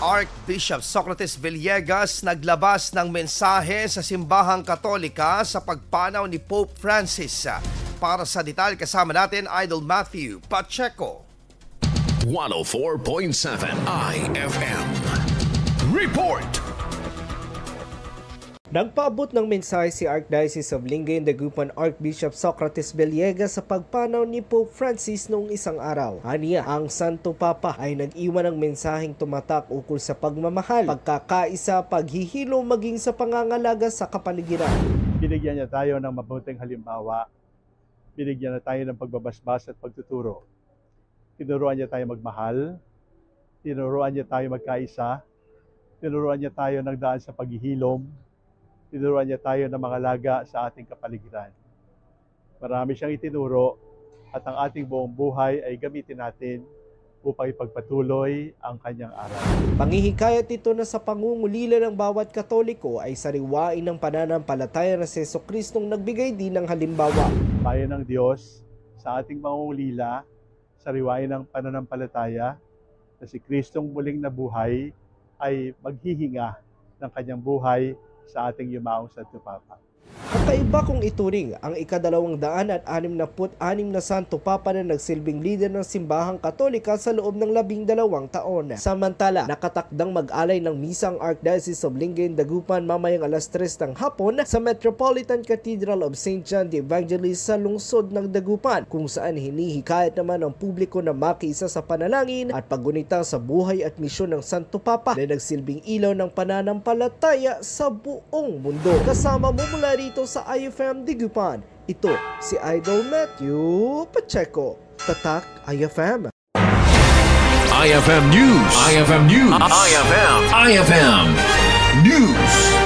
Archbishop Socrates Villegas naglabas ng mensahe sa simbahang Katolika sa pagpanaw ni Pope Francis. Para sa detalye kasama natin, Idol Matthew Pacheco. 104.7 IFM Report. Nagpaabot ng mensahe si Archdiocese of Lingayen Dagupan Archbishop Socrates Villegas sa pagpanaw ni Pope Francis noong isang araw. Aniya, ang Santo Papa ay nag-iwan ng mensaheng tumatak ukol sa pagmamahal, pagkakaisa, paghihilo maging sa pangangalaga sa kapaligiran. Binigyan niya tayo ng mabuting halimbawa, binigyan na tayo ng pagbabasbas at pagtuturo. Tinuruan niya tayo magmahal, tinuruan niya tayo magkaisa, tinuruan niya tayo ng daan sa paghihilom, tinuruan niya tayo ng mga laga sa ating kapaligiran. Marami siyang itinuro at ang ating buong buhay ay gamitin natin upang ipagpatuloy ang kanyang aral. Panghihikayat ito na sa pangungulila ng bawat Katoliko ay sariwain ng pananampalataya na si Jesucristong nagbigay din ng halimbawa. Bayan ng Diyos, sa ating pangungulila, sariwain ng pananampalataya na si Kristong muling nabuhay ay maghihinga ng kanyang buhay sa ating yumaong Santo Papa. Kakaiba kong ituring ang ika-266 na Santo Papa na nagsilbing leader ng simbahang Katolika sa loob ng 12 taon. Samantala, nakatakdang mag-alay ng misa ang Archdiocese of Lingayen Dagupan mamayang alas 3 ng hapon sa Metropolitan Cathedral of St. John the Evangelist sa lungsod ng Dagupan, kung saan hinihikayat naman ang publiko na makiisa sa panalangin at paggunita sa buhay at misyon ng Santo Papa na nagsilbing ilaw ng pananampalataya sa buong mundo. Kasama mo mula rito sa IFM Dagupan, ito si Idol Matthew Pacheco. Tatak IFM. IFM News. IFM News. IFM News.